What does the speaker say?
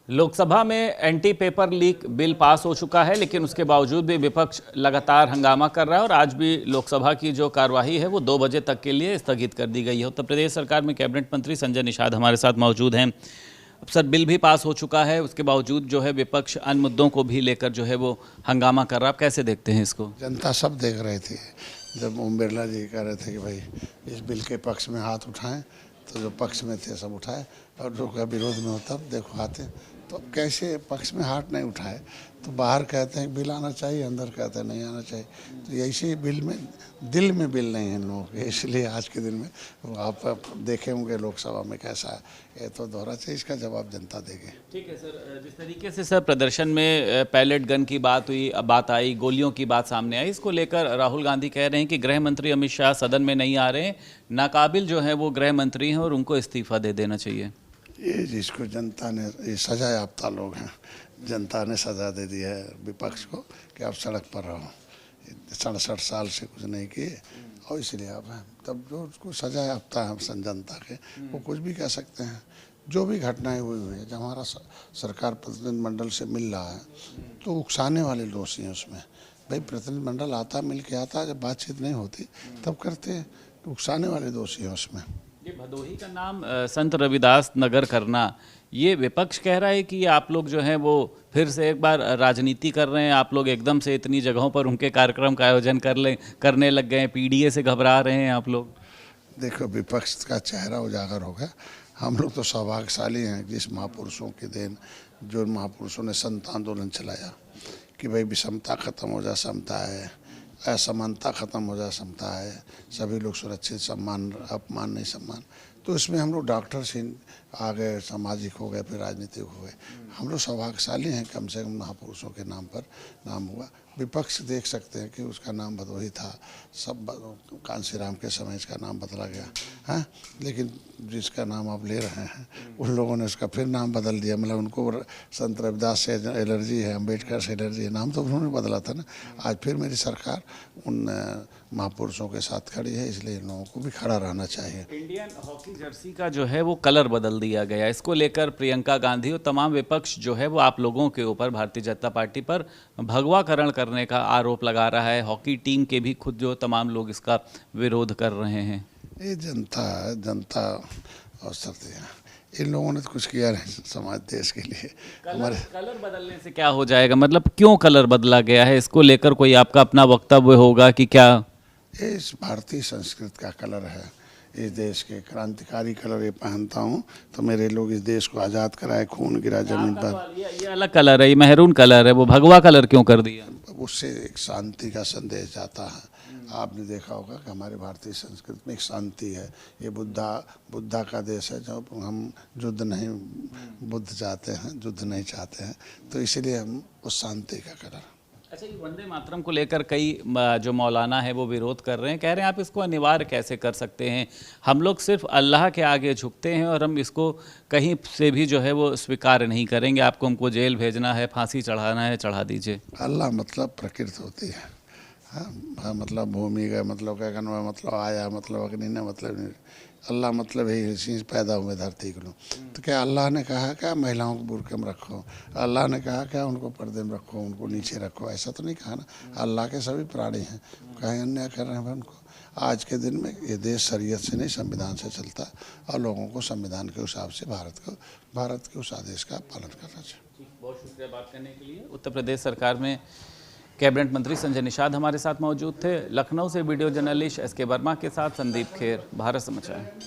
लोकसभा में anti paper leak bill pass हो चुका है, लेकिन उसके बावजूद भी विपक्ष लगातार हंगामा कर रहा है और आज भी लोकसभा की जो कार्यवाही है वो 2 बजे तक के लिए स्थगित कर दी गई है। उत्तर प्रदेश सरकार में कैबिनेट मंत्री संजय निषाद हमारे साथ मौजूद हैं। अब सर, बिल भी पास हो चुका है, उसके बावजूद जो है विपक्ष अन्य मुद्दों को भी लेकर जो है वो हंगामा कर रहा है। आप कैसे देखते हैं इसको? जनता सब देख रहे थे जब ओम बिरला जी कह रहे थे कि भाई इस बिल के पक्ष में हाथ उठाएं, तो जो पक्ष में थे सब उठाए और जो का विरोध में होता देखो आते। तो कैसे पक्ष में हाथ नहीं उठाए, तो बाहर कहते हैं बिल आना चाहिए, अंदर कहते हैं नहीं आना चाहिए। तो ऐसे बिल में दिल में बिल नहीं है इन लोगों के, इसलिए आज के दिन में आप देखे होंगे लोकसभा में कैसा है। ये तो दोहरा चाहिए, इसका जवाब जनता देगी। ठीक है सर, जिस तरीके से सर प्रदर्शन में पैलेट गन की बात हुई, बात आई, गोलियों की बात सामने आई, इसको लेकर राहुल गांधी कह रहे हैं कि गृह मंत्री अमित शाह सदन में नहीं आ रहे हैं, नाकाबिल जो है वो गृह मंत्री हैं और उनको इस्तीफा दे देना चाहिए। ये जिसको जनता ने, ये सजा याफ्ता लोग हैं, जनता ने सजा दे दी है विपक्ष को कि आप सड़क पर रहो। 67 साल से कुछ नहीं किए और इसलिए आप हैं। तब जो उसको सजा याफ्ता है जनता के, वो कुछ भी कह सकते हैं। जो भी घटनाएं हुई है, जब हमारा सरकार प्रतिनिधिमंडल से मिल रहा है तो उकसाने वाले दोषी हैं उसमें। भाई प्रतिनिधिमंडल आता, मिल के आता, जब बातचीत नहीं होती तब करते, तो उकसाने वाले दोषी हैं उसमें। ये भदोही का नाम संत रविदास नगर करना, ये विपक्ष कह रहा है कि आप लोग जो हैं वो फिर से एक बार राजनीति कर रहे हैं, आप लोग एकदम से इतनी जगहों पर उनके कार्यक्रम का आयोजन करने लग गए हैं, पीडीए से घबरा रहे हैं आप लोग। देखो, विपक्ष का चेहरा उजागर हो गया। हम लोग तो सौभाग्यशाली हैं जिस महापुरुषों के देन, जो महापुरुषों ने संत आंदोलन चलाया कि भाई विषमता खत्म हो जा, समता है, असमानता खत्म हो जा, समता है, सभी लोग सुरक्षित, सम्मान, अपमान नहीं सम्मान। तो इसमें हम लोग डॉक्टर से आ गए, सामाजिक हो गए, फिर राजनीतिक हो गए। हम लोग सौभाग्यशाली हैं, कम से कम महापुरुषों के नाम पर नाम हुआ। विपक्ष देख सकते हैं कि उसका नाम भदोही था, सब कांशीराम के समय इसका नाम बदला गया है, लेकिन जिसका नाम आप ले रहे हैं उन लोगों ने उसका फिर नाम बदल दिया। मतलब उनको संत रविदास से एलर्जी है, अम्बेडकर से एलर्जी है, नाम तो उन्होंने बदला था ना। आज फिर मेरी सरकार उन महापुरुषों के साथ खड़ी है, इसलिए इन लोगों को भी खड़ा रहना चाहिए। इंडियन हॉकी जर्सी का जो है वो कलर बदल दिया गया, इसको लेकर प्रियंका गांधी और तमाम विपक्ष जो है वो आप लोगों के ऊपर, भारतीय जनता पार्टी पर भगवाकरण करने का आरोप लगा रहा है। हॉकी टीम के भी खुद जो तमाम लोग इसका विरोध कर रहे हैं। ये जनता और सकते हैं, इन लोगों ने तो कुछ किया नहीं समाज देश के लिए। कलर बदलने से क्या हो जाएगा? मतलब क्यों कलर बदला गया है, इसको लेकर कोई आपका अपना वक्तव्य होगा कि क्या? ये इस भारतीय संस्कृति का कलर है, इस देश के क्रांतिकारी कलर ये पहनता हूँ तो मेरे लोग इस देश को आज़ाद कराए, खून गिरा जमीन पर। ये अलग कलर है, ये मेहरून कलर है, वो भगवा कलर क्यों कर दिया? उससे एक शांति का संदेश जाता है। आपने देखा होगा कि हमारे भारतीय संस्कृति में एक शांति है। ये बुद्धा का देश है, जब हम युद्ध नहीं, बुद्ध चाहते हैं, युद्ध नहीं चाहते हैं, तो इसीलिए हम उस शांति का कलर। अच्छा, ये वंदे मातरम को लेकर कई जो मौलाना है वो विरोध कर रहे हैं, कह रहे हैं आप इसको अनिवार्य कैसे कर सकते हैं? हम लोग सिर्फ अल्लाह के आगे झुकते हैं और हम इसको कहीं से भी जो है वो स्वीकार नहीं करेंगे। आपको हमको जेल भेजना है, फांसी चढ़ाना है, चढ़ा दीजिए। अल्लाह मतलब प्रकृति होती है। हाँ, मतलब भूमि का मतलब क्या करना, मतलब आया, मतलब अग्नि ने, मतलब अल्लाह मतलब ही चीज़ पैदा हुए धरती को। तो क्या अल्लाह ने कहा क्या महिलाओं को बुर्के में रखो? अल्लाह ने कहा क्या उनको पर्दे में रखो, उनको नीचे रखो? ऐसा तो नहीं कहा ना। अल्लाह के सभी प्राणी हैं, कहीं अन्याय कर रहे हैं उनको। आज के दिन में ये देश शरीयत से नहीं, संविधान से चलता और लोगों को संविधान के हिसाब से भारत के उस आदेश का पालन करना चाहिए। बहुत शुक्रिया बात करने के लिए। उत्तर प्रदेश सरकार में कैबिनेट मंत्री संजय निषाद हमारे साथ मौजूद थे। लखनऊ से वीडियो जर्नलिस्ट SK वर्मा के साथ संदीप खेर, भारत समाचार।